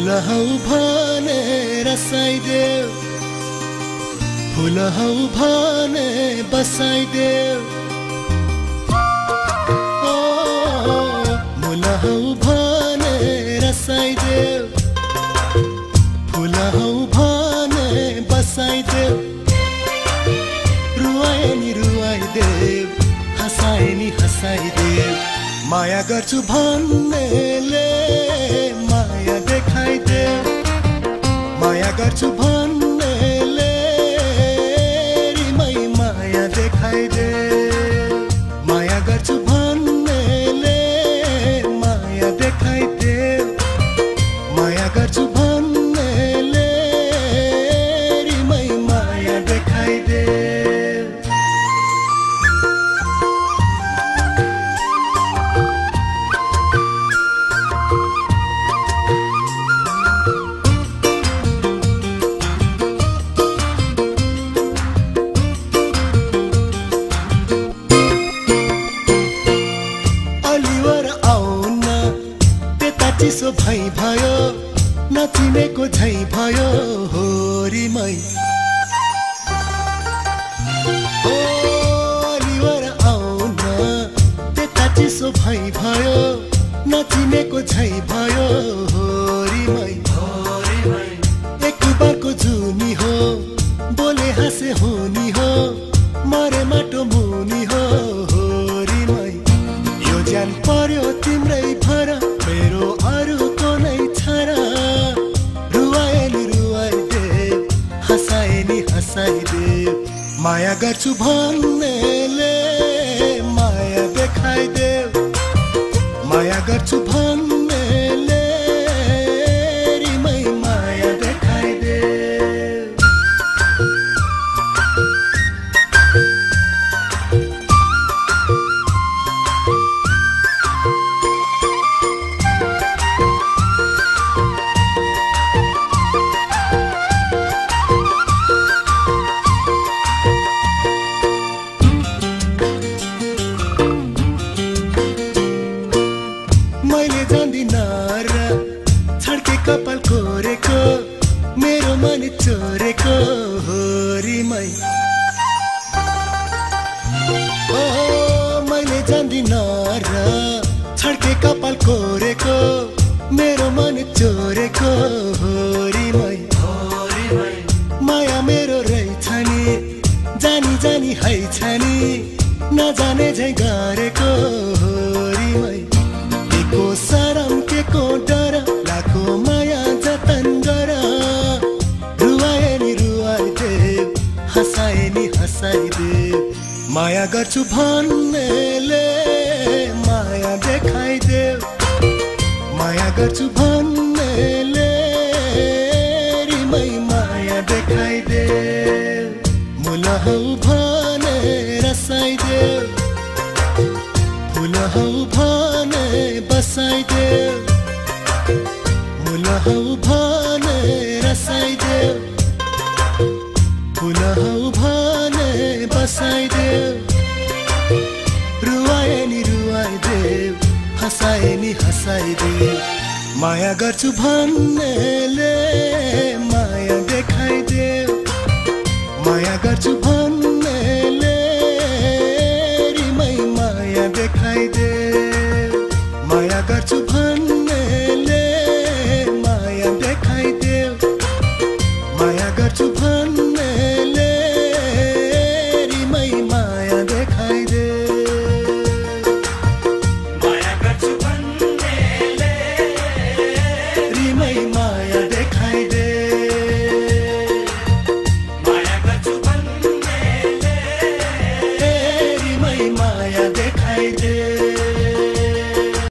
फुल हौ भने रसाइदेऊ, फुल हौ भने बसाइदेऊ, फुल हौ भने रसाइदेऊ, फुल हौ भने बसाइदेऊ, रुवाए नि रुवाइदेऊ, हँसाए नि हँसाइदेऊ, माया गर्छु भन्नेले माया देखाइदेऊ, माया गर्छु भन्नेले रिमै माया देखाइदेऊ, माया गर्छु भन्नेले माया देखाइदेऊ, माया गर्छु भन्नेले रिमै माया देखाइदेऊ। चिसो भई भयो नचिनेको झै भयो होरीमै, ओ अलिवर आउन त्यता चिसो भई भयो नचिनेको झै भयो होरीमै, एक बारको जुनी हो बोले हाँसे हुनी हो मरे माटो मुनि हो होरीमै, यो ज्यान पर्यो तिम्रै भर मेरो अरूको नै छ र, रुवाए नि रुवाइदेऊ, हँसाए नि हँसाइदेऊ, माया गर्छु भन्नेले माया देखाइदेऊ, माया गर्छु भन्नेले रिमै माया देखाइदेऊ। मैले जान्दिन र छड्के कपाल कोरेको मेरो मन चोरेको होरीमै, ओ मैले जान्दिन र छड्के कपाल कोरेको मेरो मन चोरेको होरीमै, माया मेरो रहेछ नि जानी जानी है छ नि नजाने झै गरेको होरीमै, को सरम के को डर लाखो माया जतन गर, रुवाए नि रुवाइदेऊ, हँसाए नि हँसाइदेऊ, माया गर्छु भन्नेले माया देखाइदेऊ, माया गर्छु भन्नेले रिमै माया देखाइदेऊ, मुल हौ भने रसाइदेऊ, फुल हौ भने बसाइदेऊ, मुल हौ भने रसाइदेऊ, फुल हौ भने बसाइदेऊ, रुवाए नि रुवाइदेऊ, हँसाए नि हँसाइदेऊ, माया गर्छु भन्नेले माया देखाइदेऊ, माया गर्छु भन्नेले रिमै माया देखाइदेऊ, माया गर्छु भन्नेले